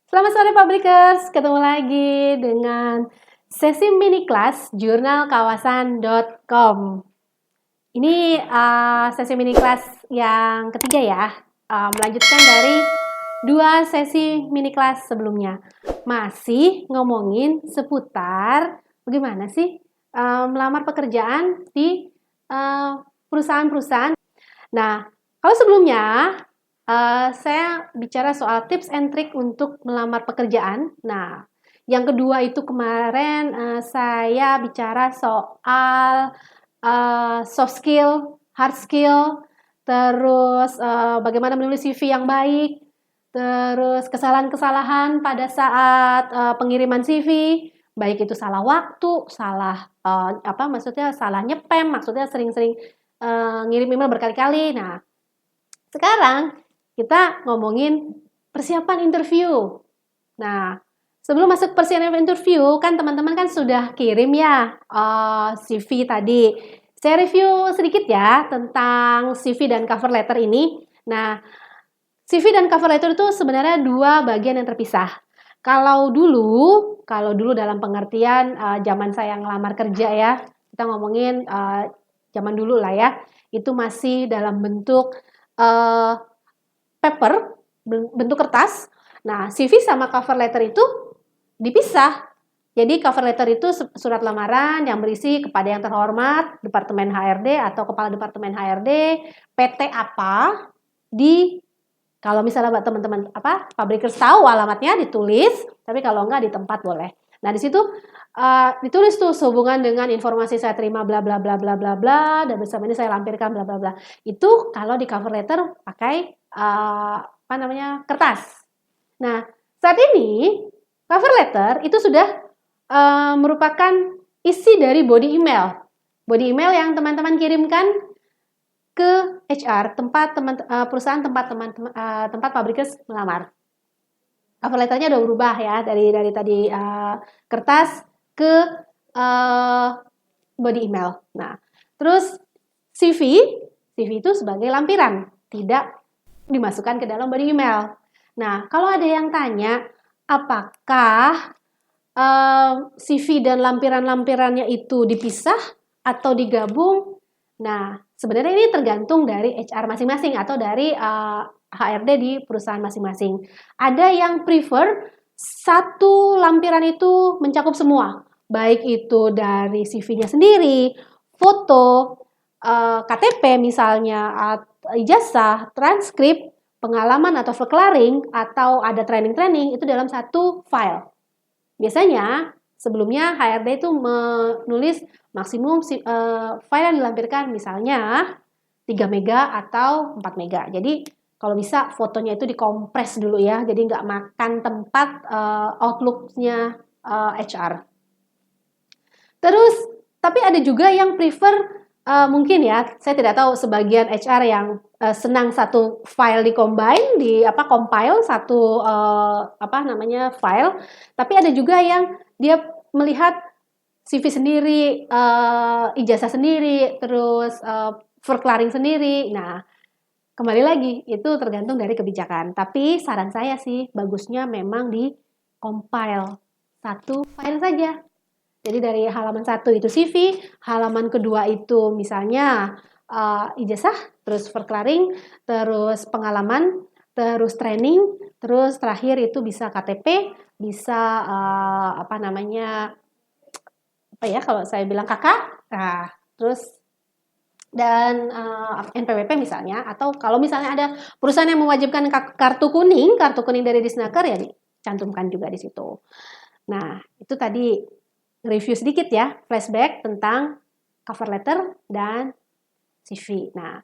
Selamat sore Publikers, ketemu lagi dengan sesi mini kelas jurnalkawasan.com. Ini sesi mini kelas yang ketiga ya, melanjutkan dari dua sesi mini kelas sebelumnya. Masih ngomongin seputar bagaimana sih melamar pekerjaan di perusahaan-perusahaan. Nah, kalau sebelumnya saya bicara soal tips and trick untuk melamar pekerjaan. Nah, yang kedua itu kemarin saya bicara soal soft skill, hard skill, terus bagaimana menulis CV yang baik, terus kesalahan-kesalahan pada saat pengiriman CV, baik itu salah waktu, salah maksudnya salah nyepam, maksudnya sering-sering ngirim email berkali-kali. Nah, sekarang kita ngomongin persiapan interview. Nah, sebelum masuk persiapan interview, kan teman-teman kan sudah kirim ya CV tadi. Saya review sedikit ya tentang CV dan cover letter ini. Nah, CV dan cover letter itu sebenarnya dua bagian yang terpisah. Kalau dulu dalam pengertian zaman saya ngelamar kerja ya, kita ngomongin zaman dulu lah ya, itu masih dalam bentuk paper, bentuk kertas. Nah, CV sama cover letter itu dipisah. Jadi cover letter itu surat lamaran yang berisi kepada yang terhormat, Departemen HRD atau Kepala Departemen HRD, PT apa, di kalau misalnya buat teman-teman Publikers tahu alamatnya ditulis, tapi kalau enggak di tempat boleh. Nah, di situ ditulis tuh sehubungan dengan informasi saya terima bla bla bla bla bla bla dan bersama ini saya lampirkan bla bla bla. Itu kalau di cover letter pakai kertas. Nah, saat ini cover letter itu sudah merupakan isi dari body email. Body email yang teman-teman kirimkan ke HR perusahaan tempat Publikers melamar. Cover letternya udah berubah ya dari tadi kertas ke body email. Nah, terus CV itu sebagai lampiran, tidak dimasukkan ke dalam body email. Nah, kalau ada yang tanya, apakah CV dan lampiran-lampirannya itu dipisah atau digabung? Nah, sebenarnya ini tergantung dari HR masing-masing atau dari HRD di perusahaan masing-masing. Ada yang prefer satu lampiran itu mencakup semua, baik itu dari CV-nya sendiri, foto, KTP misalnya, ijazah, transkrip, pengalaman atau verklaring, atau ada training-training itu dalam satu file. Biasanya sebelumnya HRD itu menulis maksimum file yang dilampirkan misalnya 3 mega atau 4 mega. Jadi kalau bisa fotonya itu dikompres dulu ya, jadi nggak makan tempat Outlook-nya HR. Terus, tapi ada juga yang prefer mungkin ya, saya tidak tahu sebagian HR yang senang satu file di-combine, compile satu file, tapi ada juga yang dia melihat CV sendiri, ijazah sendiri, terus verklaring sendiri. Nah, kembali lagi, itu tergantung dari kebijakan. Tapi saran saya sih, bagusnya memang di-compile satu file saja. Jadi dari halaman 1 itu CV, halaman kedua itu misalnya ijazah, terus verklaring, terus pengalaman, terus training, terus terakhir itu bisa KTP, bisa kalau saya bilang kakak, nah, terus dan NPWP misalnya, atau kalau misalnya ada perusahaan yang mewajibkan kartu kuning dari Disnaker ya dicantumkan juga di situ. Nah, itu tadi review sedikit ya, flashback tentang cover letter dan CV. Nah,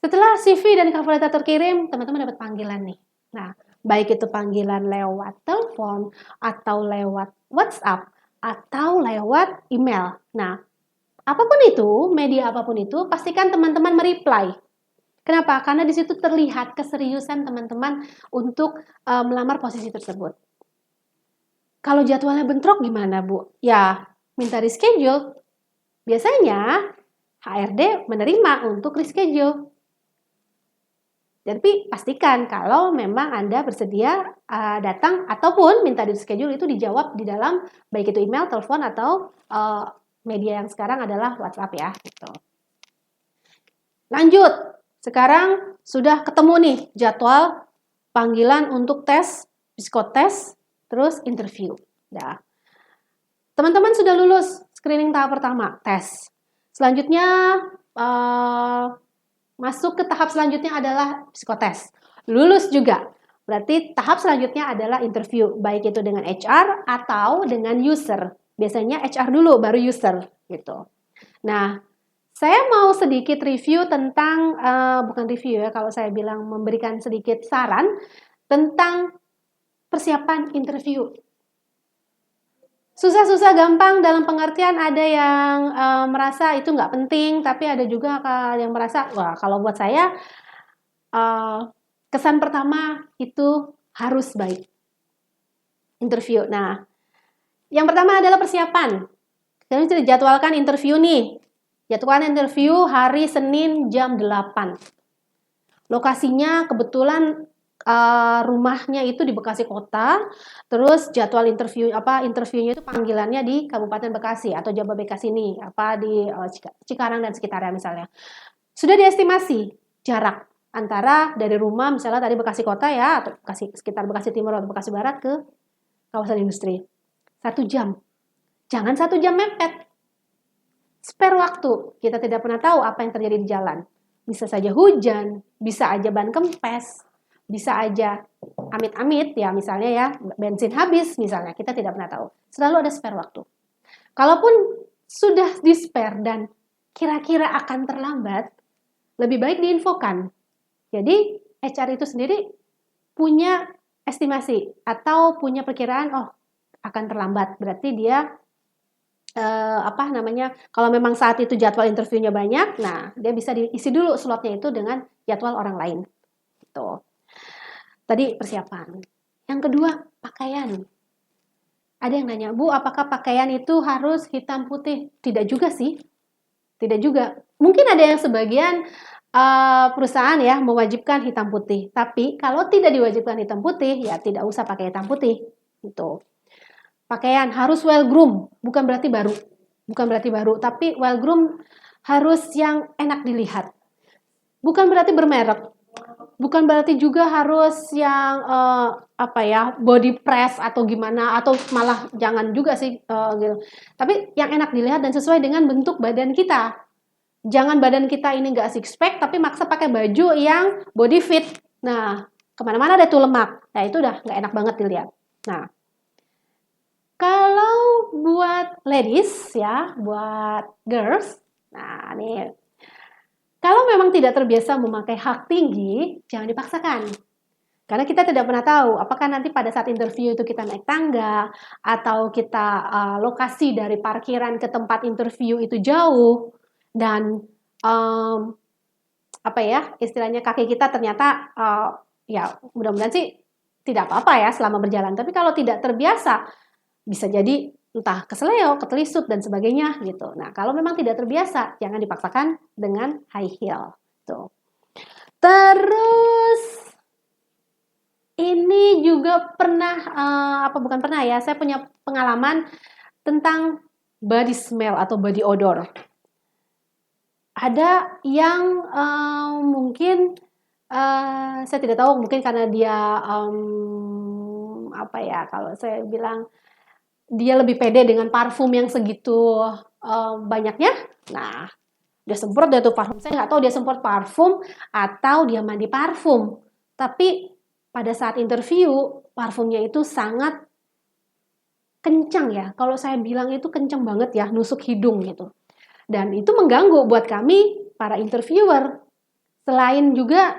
setelah CV dan cover letter terkirim, teman-teman dapat panggilan nih. Nah, baik itu panggilan lewat telepon, atau lewat WhatsApp, atau lewat email. Nah, apapun itu, media apapun itu, pastikan teman-teman mereply. Kenapa? Karena di situ terlihat keseriusan teman-teman untuk melamar posisi tersebut. Kalau jadwalnya bentrok gimana, Bu? Ya, minta reschedule. Biasanya HRD menerima untuk reschedule. Tapi pastikan kalau memang Anda bersedia datang ataupun minta di schedule itu dijawab di dalam baik itu email, telepon atau media yang sekarang adalah WhatsApp ya gitu. Lanjut, sekarang sudah ketemu nih jadwal panggilan untuk tes, psikotes, terus interview. Nah, teman-teman sudah lulus screening tahap pertama, tes. Selanjutnya masuk ke tahap selanjutnya adalah psikotes. Lulus juga. Berarti tahap selanjutnya adalah interview, baik itu dengan HR atau dengan user. Biasanya HR dulu baru user gitu. Nah, saya mau sedikit review tentang bukan review ya, kalau saya bilang memberikan sedikit saran tentang persiapan interview. Susah-susah gampang dalam pengertian ada yang merasa itu nggak penting, tapi ada juga yang merasa, wah kalau buat saya kesan pertama itu harus baik. Interview. Nah, yang pertama adalah persiapan. Kita sudah jadwalkan interview nih. Jadwalkan interview hari Senin jam 8. Lokasinya kebetulan rumahnya itu di Bekasi Kota, terus jadwal interviewnya itu panggilannya di Kabupaten Bekasi atau Jababeka sini, di Cikarang dan sekitarnya misalnya. Sudah diestimasi jarak antara dari rumah misalnya tadi Bekasi Kota ya, atau sekitar Bekasi Timur atau Bekasi Barat ke kawasan industri. 1 jam. Jangan 1 jam mepet. Spare waktu. Kita tidak pernah tahu apa yang terjadi di jalan. Bisa saja hujan, bisa aja ban kempes, bisa aja amit-amit ya misalnya ya bensin habis misalnya, kita tidak pernah tahu. Selalu ada spare waktu. Kalaupun sudah di spare dan kira-kira akan terlambat, lebih baik diinfokan. Jadi HR itu sendiri punya estimasi atau punya perkiraan akan terlambat. Berarti dia kalau memang saat itu jadwal interviewnya banyak, nah dia bisa diisi dulu slotnya itu dengan jadwal orang lain. Gitu. Tadi persiapan. Yang kedua, pakaian. Ada yang nanya, Bu, apakah pakaian itu harus hitam putih? Tidak juga sih. Tidak juga. Mungkin ada yang sebagian perusahaan ya mewajibkan hitam putih. Tapi kalau tidak diwajibkan hitam putih, ya tidak usah pakai hitam putih. Gitu. Pakaian harus well groom, bukan berarti baru, tapi well groom harus yang enak dilihat. Bukan berarti bermerek. Bukan berarti juga harus yang body press atau gimana, atau malah jangan juga sih gitu. Tapi yang enak dilihat dan sesuai dengan bentuk badan kita. Jangan badan kita ini nggak six pack tapi maksa pakai baju yang body fit. Nah, kemana-mana ada tuh lemak. Nah, itu udah nggak enak banget dilihat. Nah, kalau buat ladies ya, buat girls, nah nih, kalau memang tidak terbiasa memakai hak tinggi, jangan dipaksakan. Karena kita tidak pernah tahu apakah nanti pada saat interview itu kita naik tangga atau kita lokasi dari parkiran ke tempat interview itu jauh dan istilahnya kaki kita ternyata ya mudah-mudahan sih tidak apa-apa ya selama berjalan. Tapi kalau tidak terbiasa bisa jadi entah keseleo, ketelisut dan sebagainya gitu. Nah, kalau memang tidak terbiasa jangan dipaksakan dengan high heel. Tuh. Terus ini juga pernah, bukan pernah ya, saya punya pengalaman tentang body smell atau body odor. Ada yang mungkin, saya tidak tahu, mungkin karena dia, kalau saya bilang, dia lebih pede dengan parfum yang segitu banyaknya. Nah, dia semprot dia tuh parfum. Saya nggak tahu dia semprot parfum atau dia mandi parfum. Tapi pada saat interview, parfumnya itu sangat kencang ya. Kalau saya bilang itu kencang banget ya, nusuk hidung gitu. Dan itu mengganggu buat kami, para interviewer. Selain juga,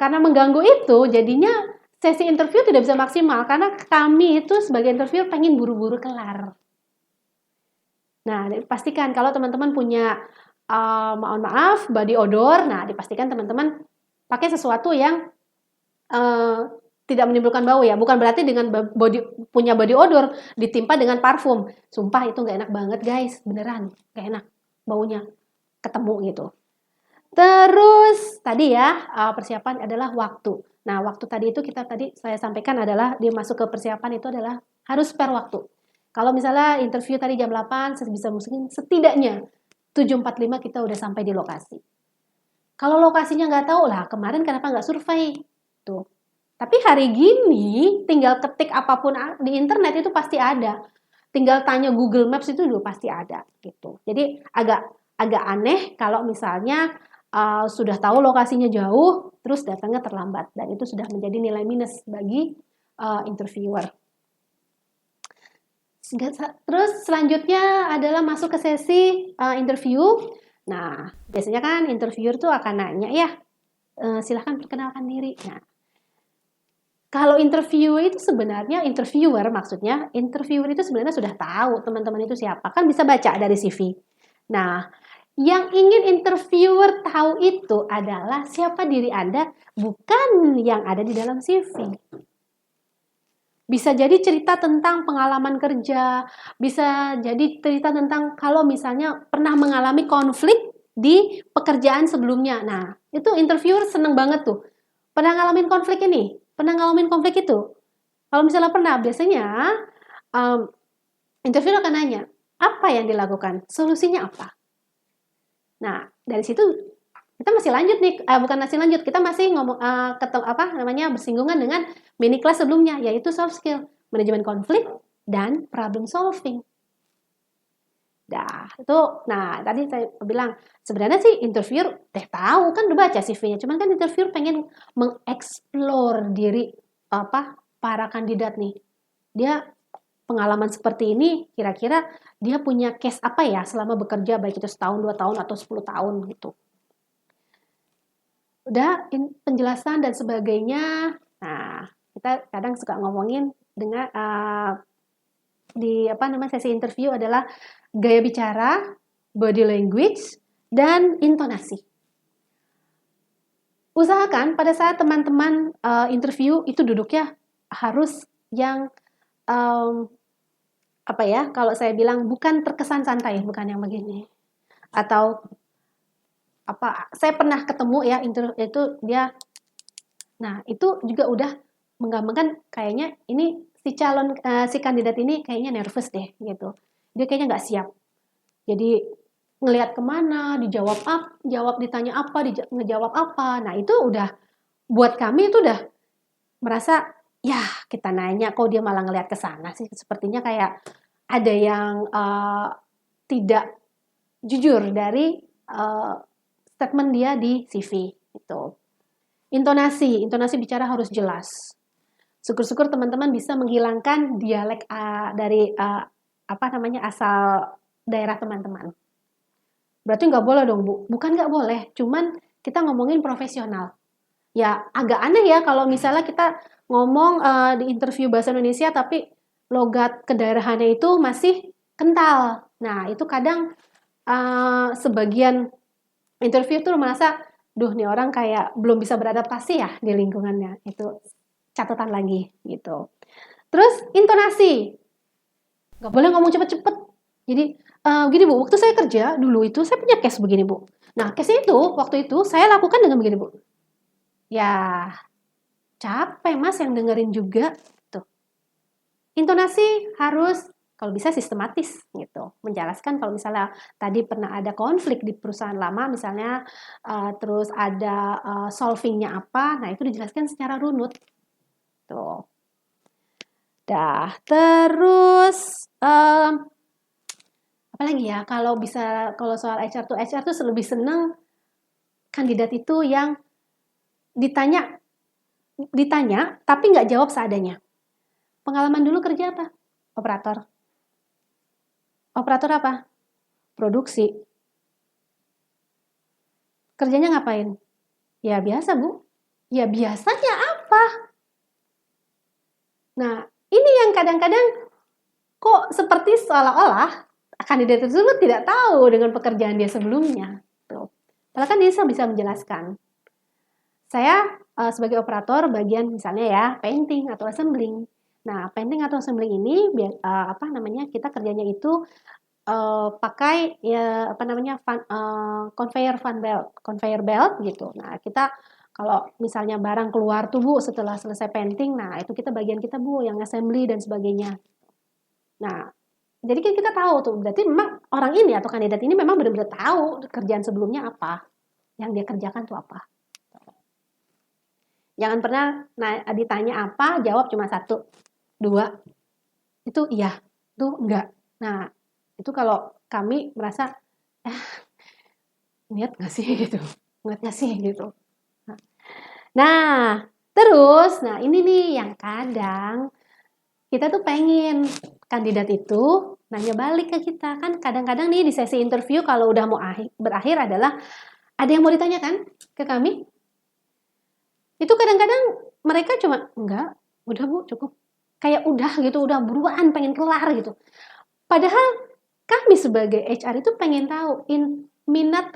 karena mengganggu itu, jadinya sesi interview tidak bisa maksimal. Karena kami itu sebagai interviewer pengen buru-buru kelar. Nah, pastikan kalau teman-teman punya, mohon maaf, body odor, nah dipastikan teman-teman pakai sesuatu yang tidak menimbulkan bau ya. Bukan berarti dengan punya body odor ditimpa dengan parfum. Sumpah itu nggak enak banget guys, beneran nggak enak baunya ketemu gitu. Terus tadi ya, persiapan adalah waktu. Nah, waktu tadi itu saya sampaikan adalah dia masuk ke persiapan itu adalah harus spare waktu. Kalau misalnya interview tadi jam 8, sebisa mungkin setidaknya 7.45 kita udah sampai di lokasi. Kalau lokasinya nggak tahu lah, kemarin kenapa nggak survei? Tuh. Tapi hari gini tinggal ketik apapun di internet itu pasti ada. Tinggal tanya Google Maps itu juga pasti ada gitu. Jadi agak aneh kalau misalnya sudah tahu lokasinya jauh, terus datangnya terlambat dan itu sudah menjadi nilai minus bagi interviewer. Terus selanjutnya adalah masuk ke sesi interview. Nah, biasanya kan interviewer tuh akan nanya ya, silahkan perkenalkan diri. Nah, kalau interviewer itu sebenarnya interviewer itu sebenarnya sudah tahu teman-teman itu siapa, kan bisa baca dari CV. Nah, yang ingin interviewer tahu itu adalah siapa diri Anda, bukan yang ada di dalam CV. Bisa jadi cerita tentang pengalaman kerja, bisa jadi cerita tentang kalau misalnya pernah mengalami konflik di pekerjaan sebelumnya. Nah, itu interviewer seneng banget tuh. Pernah ngalamin konflik ini? Pernah ngalamin konflik itu? Kalau misalnya pernah, biasanya interviewer akan nanya, apa yang dilakukan? Solusinya apa? Nah, dari situ kita masih lanjut nih, bukan masih lanjut, kita masih ngomong bersinggungan dengan mini kelas sebelumnya, yaitu soft skill, manajemen konflik dan problem solving. Nah tadi saya bilang sebenarnya sih interviewer tahu kan udah baca CV-nya, cuman kan interviewer pengen mengeksplor diri para kandidat nih. Dia pengalaman seperti ini, kira-kira dia punya case apa ya selama bekerja, baik itu setahun, 2 tahun, atau 10 tahun gitu. Udah penjelasan dan sebagainya. Nah, kita kadang suka ngomongin dengan sesi interview adalah gaya bicara, body language, dan intonasi. Usahakan pada saat teman-teman interview itu duduknya harus yang kalau saya bilang bukan terkesan santai, bukan yang begini. Atau saya pernah ketemu ya itu dia. Nah, itu juga udah menggambarkan kayaknya ini si kandidat ini kayaknya nervous deh gitu. Dia kayaknya nggak siap. Jadi ngelihat kemana, ditanya apa, ngejawab apa. Nah, itu udah buat kami itu udah merasa ya kita nanya kok dia malah ngelihat ke sana sih. Sepertinya kayak ada yang tidak jujur dari statement dia di CV itu. Intonasi bicara harus jelas. Syukur-syukur teman-teman bisa menghilangkan dialek dari asal daerah teman-teman. Berarti nggak boleh dong, Bu? Bukan nggak boleh, cuman kita ngomongin profesional. Ya agak aneh ya kalau misalnya kita ngomong di interview bahasa Indonesia tapi logat kedaerahannya itu masih kental. Nah itu kadang sebagian interview tuh merasa, duh nih orang kayak belum bisa beradaptasi ya di lingkungannya. Itu catatan lagi gitu. Terus intonasi, nggak boleh ngomong cepet-cepet. Jadi gini Bu, waktu saya kerja dulu itu saya punya case begini Bu. Nah case itu waktu itu saya lakukan dengan begini Bu. Ya capek mas yang dengerin juga tuh. Intonasi harus kalau bisa sistematis gitu, menjelaskan kalau misalnya tadi pernah ada konflik di perusahaan lama misalnya, terus ada solvingnya apa, nah itu dijelaskan secara runut tuh. Terus apalagi ya kalau soal HR tuh lebih seneng kandidat itu yang ditanya tapi nggak jawab seadanya. Pengalaman dulu kerja apa? Operator. Operator apa? Produksi. Kerjanya ngapain? Ya biasa Bu. Ya biasanya apa? Nah ini yang kadang-kadang kok seperti seolah-olah kandidat tersebut tidak tahu dengan pekerjaan dia sebelumnya. Padahal kan dia bisa menjelaskan. Saya sebagai operator bagian misalnya ya painting atau assembling. Nah painting atau assembling ini kita kerjanya itu pakai ya apa namanya conveyor belt gitu. Nah, kita kalau misalnya barang keluar tuh Bu setelah selesai painting, nah itu kita bagian kita Bu yang assembly dan sebagainya. Nah, jadi kan kita tahu tuh, berarti memang orang ini atau kandidat ini memang benar-benar tahu kerjaan sebelumnya apa, yang dia kerjakan tuh apa. Jangan pernah ditanya apa, jawab cuma 1, 2, itu iya, itu enggak. Nah, itu kalau kami merasa, niat nggak sih gitu, niat nggak sih gitu. Nah, terus, nah ini nih yang kadang kita tuh pengen kandidat itu nanya balik ke kita. Kan kadang-kadang nih di sesi interview kalau udah mau berakhir adalah ada yang mau ditanyakan ke kami. Itu kadang-kadang mereka cuma, enggak, udah Bu, cukup. Kayak udah gitu, udah buruan pengen kelar gitu. Padahal kami sebagai HR itu pengen tahu minat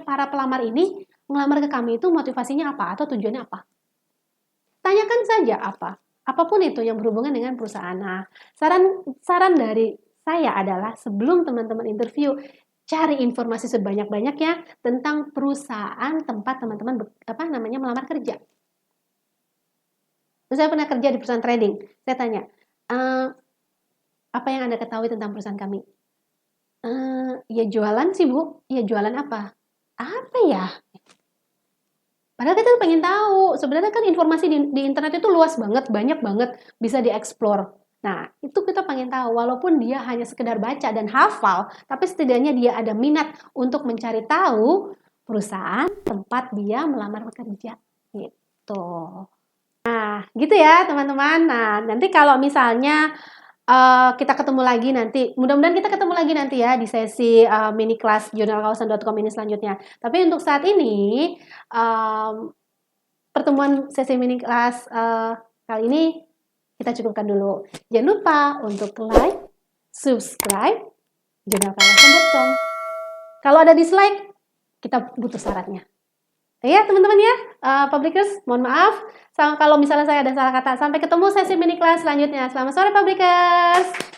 para pelamar ini ngelamar ke kami itu motivasinya apa atau tujuannya apa. Tanyakan saja apa. Apapun itu yang berhubungan dengan perusahaan. Nah, saran dari saya adalah sebelum teman-teman interview, cari informasi sebanyak-banyaknya tentang perusahaan tempat teman-teman melamar kerja. Saya pernah kerja di perusahaan trading. Saya tanya, apa yang Anda ketahui tentang perusahaan kami? Ya jualan sih Bu. Ya jualan apa? Apa ya? Padahal kita pengen tahu. Sebenarnya kan informasi di internet itu luas banget, banyak banget bisa dieksplor. Nah, itu kita pengen tahu. Walaupun dia hanya sekedar baca dan hafal, tapi setidaknya dia ada minat untuk mencari tahu perusahaan tempat dia melamar bekerja. Gitu. Nah, gitu ya teman-teman. Nah, nanti kalau misalnya kita ketemu lagi nanti, mudah-mudahan kita ketemu lagi nanti ya di sesi mini kelas jurnalkawasan.com ini selanjutnya. Tapi untuk saat ini, pertemuan sesi mini kelas kali ini kita cukupkan dulu. Jangan lupa untuk like, subscribe jurnalkawasan.com. Kalau ada dislike, kita butuh syaratnya. Ya teman-teman ya, publikers, mohon maaf kalau misalnya saya ada salah kata. Sampai ketemu sesi mini kelas selanjutnya. Selamat sore publikers.